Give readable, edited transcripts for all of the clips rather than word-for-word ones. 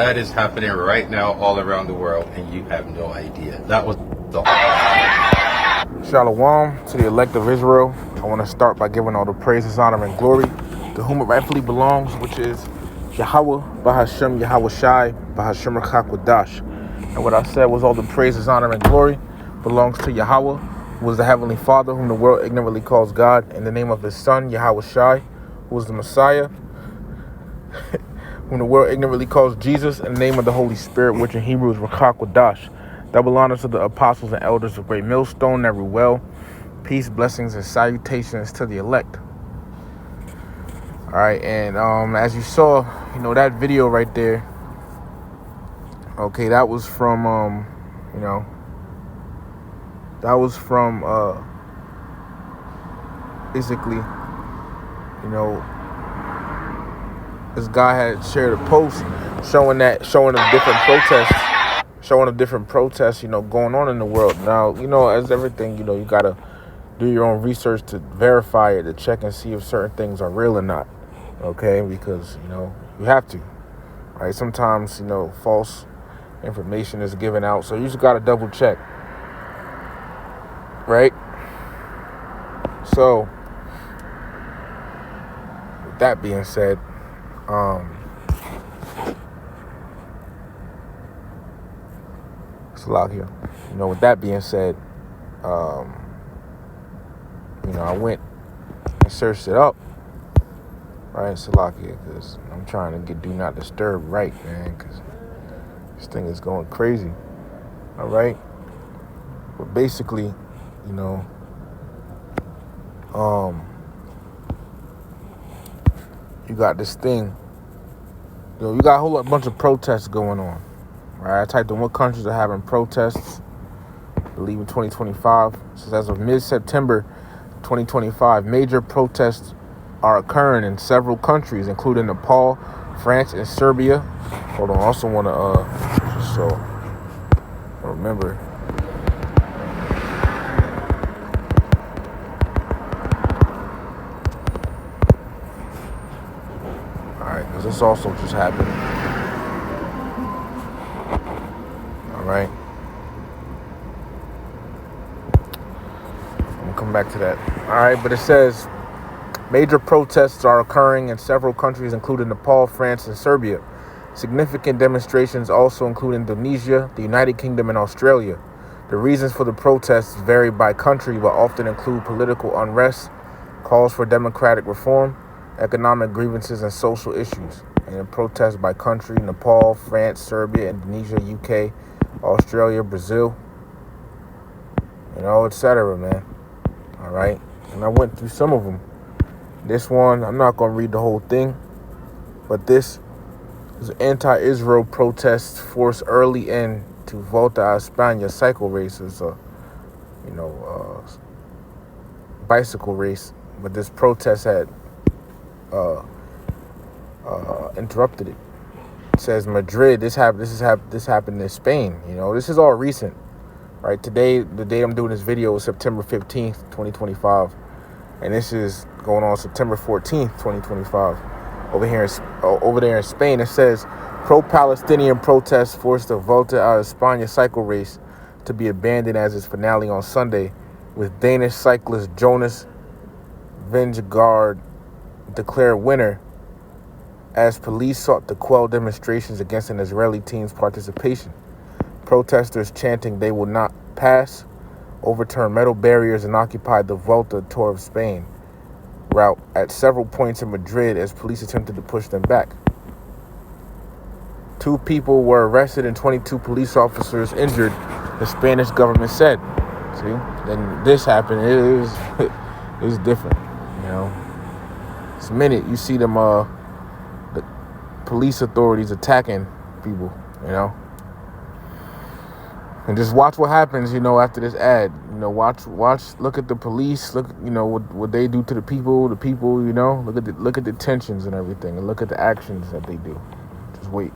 that is happening right now all around the world, and you have no idea. That was the... Shalom to the elect of Israel. I want to start by giving all the praises, honor, and glory to whom it rightfully belongs, which is Yahweh, Bahashem, Yahweh Shai, Bahashem Rakakwadash. And what I said was all the praises, honor, and glory belongs to Yahweh, who is the Heavenly Father, whom the world ignorantly calls God, in the name of His Son, Yahweh Shai, who is the Messiah, whom the world ignorantly calls Jesus, in the name of the Holy Spirit, which in Hebrew is Rakakwadash. Double honor to the apostles and elders of Great Millstone, every well. Peace, blessings, and salutations to the elect. All right, and as you saw, that video right there. Okay, that was from basically, this guy had shared a post showing the different protests, going on in the world. Now, as everything, you gotta do your own research to verify it, to check and see if certain things are real or not. Okay, because you have to. Right? Sometimes false information is given out, so you just gotta double check. Right? So, with that being said, it's a lot here. With that being said, I went and searched it up. Right, Salakia, because I'm trying to get do not disturb right, man, because this thing is going crazy. All right, but basically, you got this thing. You got a whole bunch of protests going on. Right, I typed in what countries are having protests. I believe in 2025. So as of mid-September 2025, major protests are occurring in several countries, including Nepal, France, and Serbia. Hold on, I also want to remember. All right, because this also just happened. All right. I'm gonna come back to that. All right, but it says major protests are occurring in several countries, including Nepal, France, and Serbia. Significant demonstrations also include Indonesia, the United Kingdom, and Australia. The reasons for the protests vary by country, but often include political unrest, calls for democratic reform, economic grievances, and social issues. And in protests by country, Nepal, France, Serbia, Indonesia, UK, Australia, Brazil, etc., man. All right. And I went through some of them. This one, I'm not going to read the whole thing, but this is anti-Israel protests force early end to Volta a España cycle race. It's a, bicycle race, but this protest had interrupted it. It says Madrid. This happened in Spain. This is all recent, right? Today, the day I'm doing this video is September 15th, 2025. And this is going on September 14th, 2025. Over there in Spain, it says pro-Palestinian protests forced the Volta a España cycle race to be abandoned as its finale on Sunday, with Danish cyclist Jonas Vingegaard declared winner as police sought to quell demonstrations against an Israeli team's participation. Protesters chanting "They will not pass" overturned metal barriers and occupied the Volta Tour of Spain route at several points in Madrid as police attempted to push them back. 2 people were arrested and 22 police officers injured, the Spanish government said. See, then this happened. It was different, It's a minute you see them, the police authorities attacking people, And just watch what happens, after this ad. Watch. Look at the police. Look, what they do to the people. Look at the tensions and everything, and look at the actions that they do. Just wait.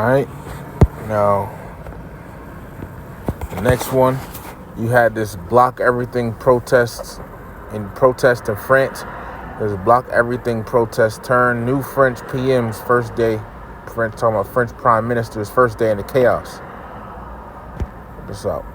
right. Now, the next one, you had this block everything protest in France. There's a block everything protest turn new French PM's first day. French talking about French Prime Minister's first day in the chaos. Check this out.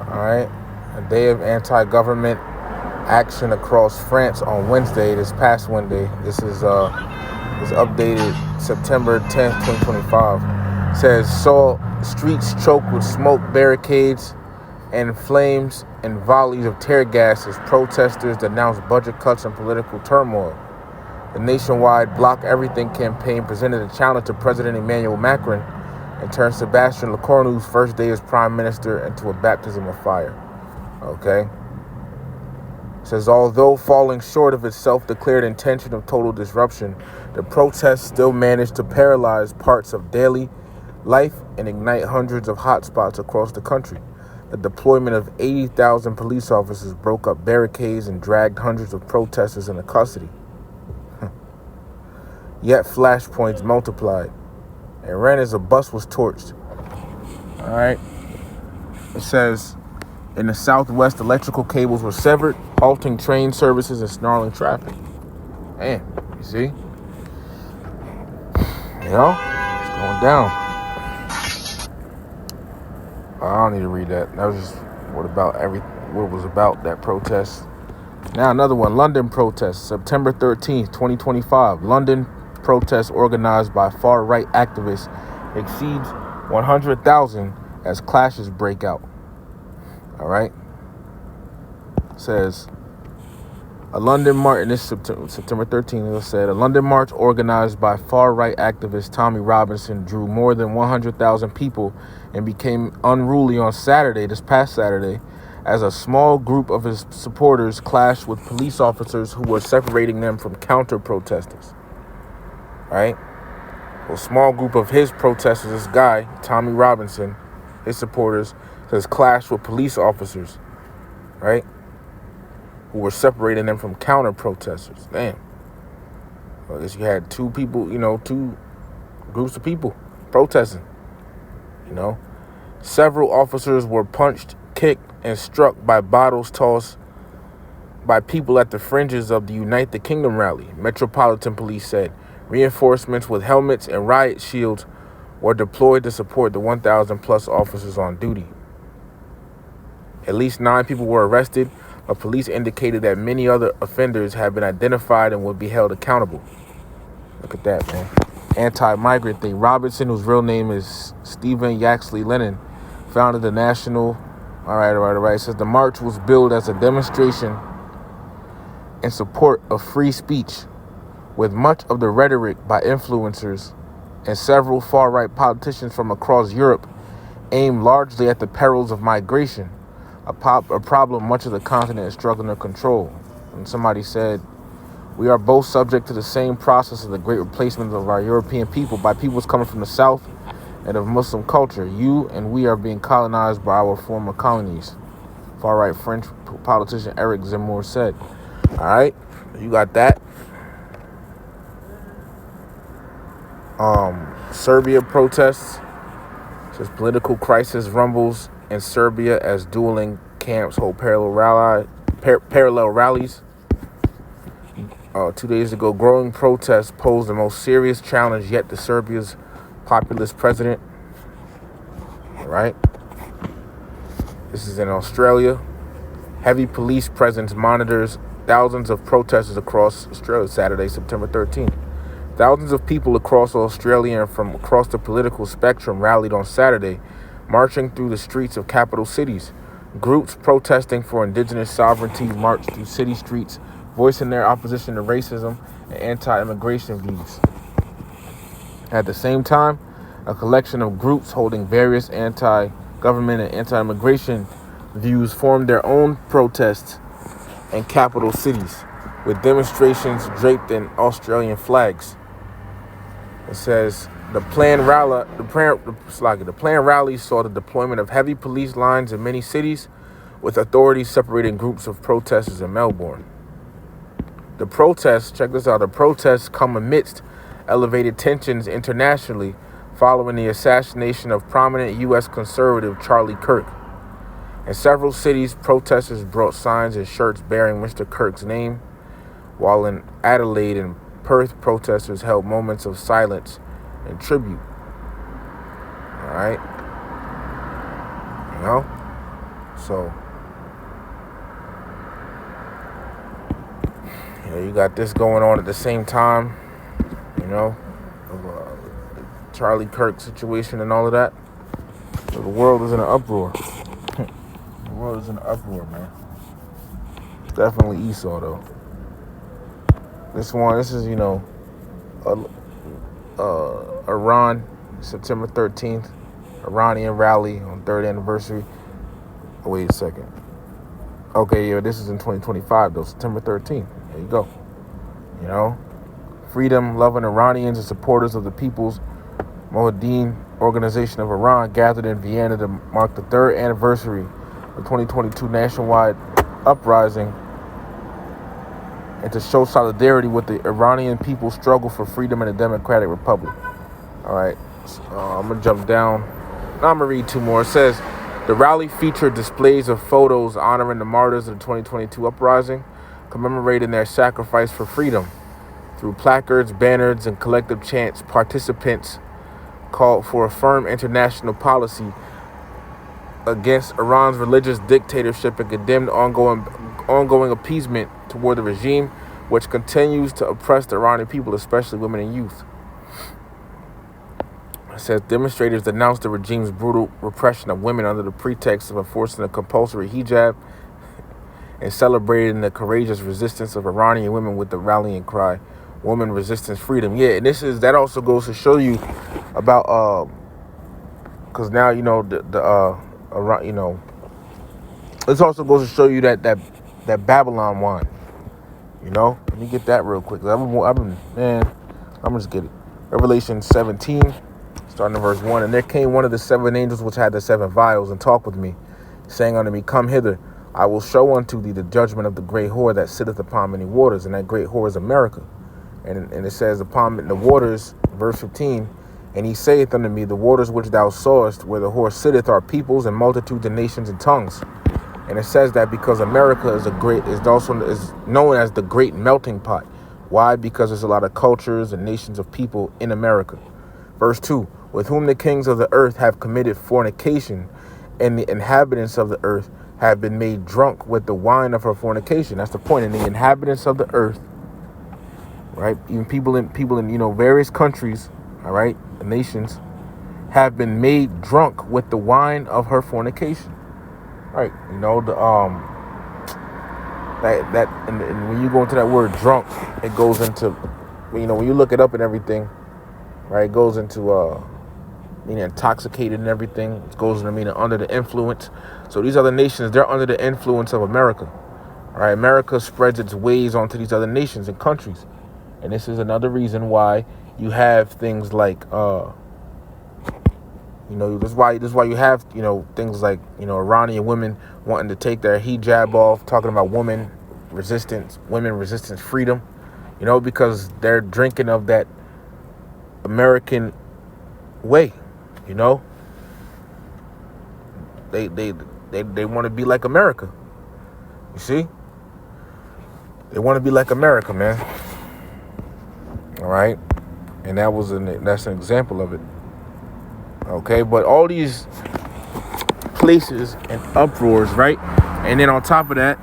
All right, a day of anti-government action across France on Wednesday, this past Wednesday. This is updated September 10th, 2025. It says, saw streets choked with smoke, barricades, and flames and volleys of tear gas as protesters denounced budget cuts and political turmoil. The nationwide Block Everything campaign presented a challenge to President Emmanuel Macron and turned Sebastian Lecornu's first day as prime minister into a baptism of fire. Okay? It says, although falling short of its self-declared intention of total disruption, the protests still managed to paralyze parts of daily life and ignite hundreds of hotspots across the country. The deployment of 80,000 police officers broke up barricades and dragged hundreds of protesters into custody. Yet flashpoints multiplied. And ran as a bus was torched. All right. It says, in the Southwest, electrical cables were severed, halting train services and snarling traffic. Man, you see? You know, it's going down. I don't need to read that. That was just what was about that protest. Now another one, London protest, September 13th, 2025. London protest organized by far-right activists exceeds 100,000 as clashes break out. All right. It says a London march, and this September 13th, it said a London march organized by far-right activist Tommy Robinson drew more than 100,000 people and became unruly on Saturday, this past Saturday, as a small group of his supporters clashed with police officers who were separating them from counter-protesters. Right? A small group of his protesters, this guy, Tommy Robinson, his supporters, says clashed with police officers, right? Who were separating them from counter-protesters. Damn. Well, I guess you had two groups of people protesting, Several officers were punched, kicked, and struck by bottles tossed by people at the fringes of the Unite the Kingdom rally, Metropolitan Police said. Reinforcements with helmets and riot shields were deployed to support the 1,000 plus officers on duty. At least 9 people were arrested, but police indicated that many other offenders have been identified and will be held accountable. Look at that, man. Anti-migrant thing. Robinson, whose real name is Stephen Yaxley Lennon, founded the National... All right. Says the march was billed as a demonstration in support of free speech, with much of the rhetoric by influencers and several far-right politicians from across Europe aimed largely at the perils of migration, a problem much of the continent is struggling to control. And somebody said, we are both subject to the same process of the great replacement of our European people by peoples coming from the South and of Muslim culture. You and we are being colonized by our former colonies, far-right French politician Eric Zemmour said. All right, you got that. Serbia protests. Says political crisis rumbles in Serbia as dueling camps hold parallel rallies. 2 days ago, growing protests posed the most serious challenge yet to Serbia's populist president. All right. This is in Australia. Heavy police presence monitors thousands of protesters across Australia Saturday, September 13th. Thousands of people across Australia and from across the political spectrum rallied on Saturday, marching through the streets of capital cities. Groups protesting for indigenous sovereignty marched through city streets, voicing their opposition to racism and anti-immigration views. At the same time, a collection of groups holding various anti-government and anti-immigration views formed their own protests in capital cities, with demonstrations draped in Australian flags. It says the planned rally saw the deployment of heavy police lines in many cities, with authorities separating groups of protesters in Melbourne. The protests, check this out, the protests come amidst elevated tensions internationally following the assassination of prominent U.S. conservative Charlie Kirk. In several cities, protesters brought signs and shirts bearing Mr. Kirk's name, while in Adelaide and Perth, protesters held moments of silence and tribute. All right? You know? So, you know, you got this going on at the same time, you know, of Charlie Kirk situation and all of that. So the world is in an uproar. The world is in an uproar, man. It's definitely Esau, though. This is, you know, Iran, September 13th, Iranian rally on 3rd anniversary. Oh, wait a second. Okay, yeah, this is in 2025, though, September 13th. There you go. You know, freedom-loving Iranians and supporters of the People's Mojahedin Organization of Iran gathered in Vienna to mark the 3rd anniversary of the 2022 nationwide uprising and to show solidarity with the Iranian people's struggle for freedom in a democratic republic. All right, so, I'm going to jump down. Now I'm going to read two more. It says, the rally featured displays of photos honoring the martyrs of the 2022 uprising, commemorating their sacrifice for freedom. Through placards, banners, and collective chants, participants called for a firm international policy against Iran's religious dictatorship and condemned ongoing appeasement toward the regime, which continues to oppress the Iranian people, especially women and youth. It says demonstrators denounced the regime's brutal repression of women under the pretext of enforcing a compulsory hijab and celebrating the courageous resistance of Iranian women with the rallying cry, "Woman Resistance Freedom." Yeah, and that also goes to show you about because now you know you know, this also goes to show you that Babylon won. You know, let me get that real quick. I'm gonna just get it. Revelation 17, starting in verse 1. And there came one of the 7 angels which had the 7 vials, and talked with me, saying unto me, Come hither, I will show unto thee the judgment of the great whore that sitteth upon many waters, and that great whore is America. And it says upon the waters, verse 15, and he saith unto me, the waters which thou sawest, where the whore sitteth, are peoples and multitudes and nations and tongues. And it says that because America is known as the great melting pot. Why? Because there's a lot of cultures and nations of people in America. Verse 2, with whom the kings of the earth have committed fornication, and the inhabitants of the earth have been made drunk with the wine of her fornication. That's the point. And the inhabitants of the earth, right? Even people in you know, various countries, all right, the nations, have been made drunk with the wine of her fornication. Right, you know, and when you go into that word drunk, it goes into, you know, when you look it up and everything, right, it goes into meaning intoxicated and everything. It goes into meaning under the influence. So these other nations, they're under the influence of America. All right, America spreads its ways onto these other nations and countries, and this is another reason why you have things like you know, this is why you have, you know, things like, you know, Iranian women wanting to take their hijab off, talking about women resistance freedom, you know, because they're drinking of that American way, you know. They want to be like America. You see? They want to be like America, man. All right? And that's an example of it. Okay, but all these places and uproars, right? And then on top of that,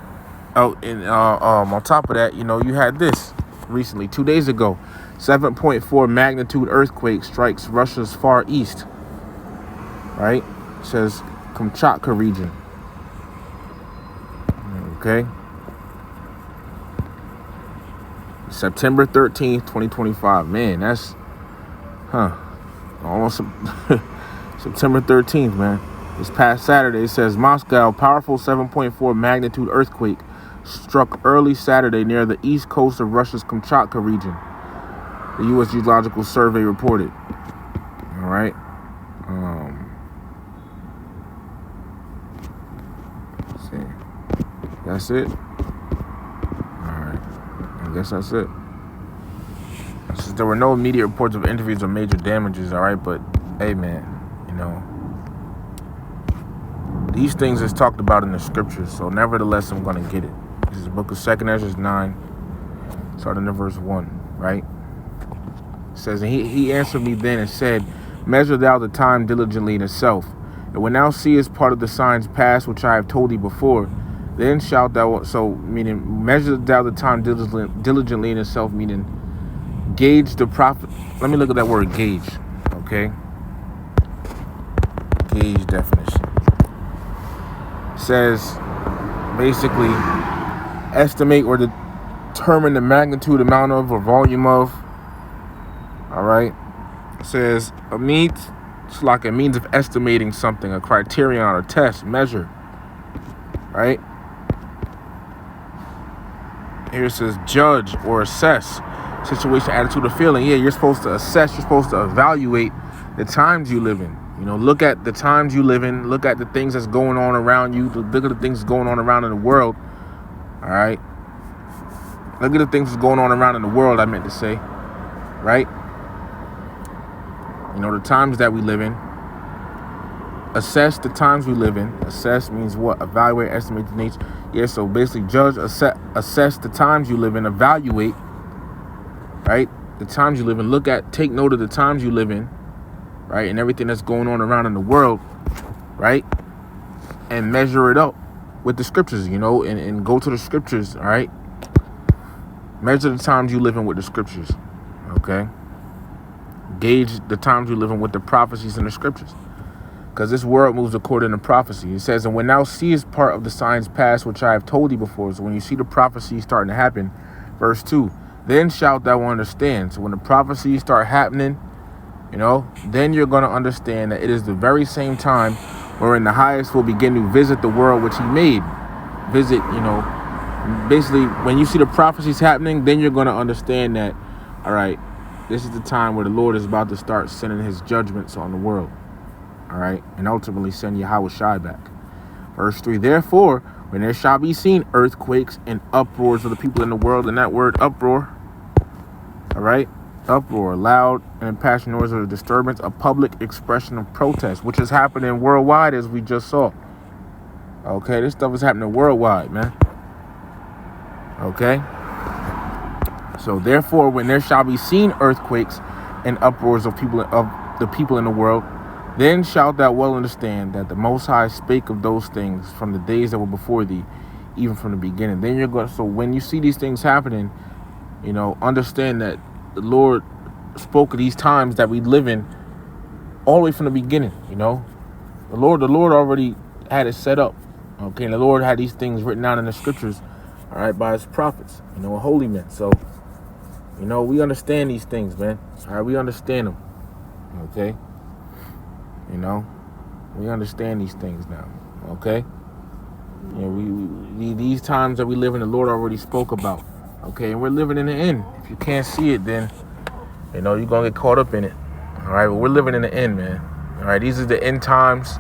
on top of that, you know, you had this recently, 2 days ago, 7.4 magnitude earthquake strikes Russia's far east. Right? It says Kamchatka region. Okay. September 13th, 2025. Man, that's almost September 13th, man. This past Saturday, it says Moscow, powerful 7.4 magnitude earthquake struck early Saturday near the east coast of Russia's Kamchatka region. The U.S. Geological Survey reported. All right. Let's see. That's it. All right. I guess that's it. Since there were no immediate reports of injuries or major damages, all right, but hey, man, you know, these things is talked about in the scriptures, so nevertheless, I'm going to get it. This is the book of 2 Ezra 9, starting in verse 1, right? It says, and he answered me then and said, measure thou the time diligently in itself, and when thou seest part of the signs past which I have told thee before, then shalt thou, so meaning, measure thou the time diligently in itself, meaning, gauge the prophet. Let me look at that word gauge, okay? Gauge definition. It says, basically, estimate or determine the magnitude, amount of, or volume of. All right. It says it's like a means of estimating something, a criterion or test, measure. Right. Here it says judge or assess situation, attitude, or feeling. Yeah, you're supposed to assess. You're supposed to evaluate the times you live in. You know, look at the times you live in. Look at the things that's going on around you. Look at the things going on around in the world. All right. Look at the things that's going on around in the world, I meant to say. Right? You know, the times that we live in. Assess the times we live in. Assess means what? Evaluate, estimate the nature. Yeah, so basically judge, assess the times you live in. Evaluate, right? The times you live in. Look at, take note of the times you live in. Right? And everything that's going on around in the world. Right? And measure it up with the scriptures, you know, and go to the scriptures, all right? Measure the times you live in with the scriptures, okay? Gauge the times you live in with the prophecies in the scriptures, because this world moves according to prophecy. It says, and when thou seest part of the signs past which I have told thee before, so when you see the prophecy starting to happen, verse 2, then shalt thou understand. So when the prophecies start happening, you know, then you're going to understand that it is the very same time wherein the highest will begin to visit the world which he made. Visit, you know, basically when you see the prophecies happening, then you're going to understand that, all right, this is the time where the Lord is about to start sending his judgments on the world. All right. And ultimately send Yahweh Shai back. Verse 3. Therefore, when there shall be seen earthquakes and uproars of the people in the world, and that word uproar. All right. Uproar, loud and impassioned noise of a disturbance, a public expression of protest, which is happening worldwide as we just saw. Okay. This stuff is happening worldwide, man. Okay. So therefore, when there shall be seen earthquakes and uproars of the people in the world, then shalt thou well understand that the Most High spake of those things from the days that were before thee, even from the beginning. Then you're going. So when you see these things happening, you know, understand that the Lord spoke of these times that we live in all the way from the beginning. You know, the Lord already had it set up. Okay, and the Lord had these things written down in the scriptures, all right, by his prophets, you know, holy men. So, you know, we understand these things, man. All right, we understand them. Okay. You know, we understand these things now. Okay. You know, we these times that we live in, the Lord already spoke about. Okay, and we're living in the end. If you can't see it, then, you know, you're gonna get caught up in it. All right, but we're living in the end, man. All right, these are the end times.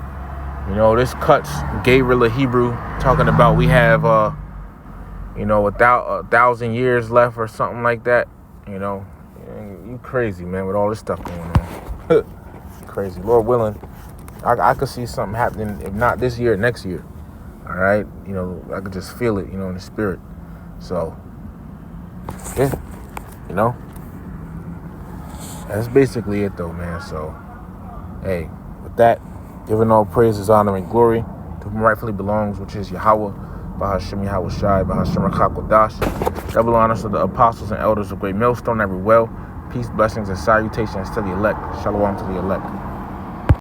You know, this cuts Gabriel Hebrew talking about we have, you know, 1,000 years left or something like that. You know, you crazy, man, with all this stuff going on. Crazy. Lord willing, I could see something happening, if not this year, next year. All right, you know, I could just feel it, you know, in the spirit. So, yeah, you know, that's basically it, though, man. So, hey, with that, giving all praises, honor, and glory to whom rightfully belongs, which is Yahweh, Bahashem Yahweh Shai, Bahashem Rakakodash. Double honors to the apostles and elders of Great Millstone, every well. Peace, blessings, and salutations to the elect. Shalom to the elect.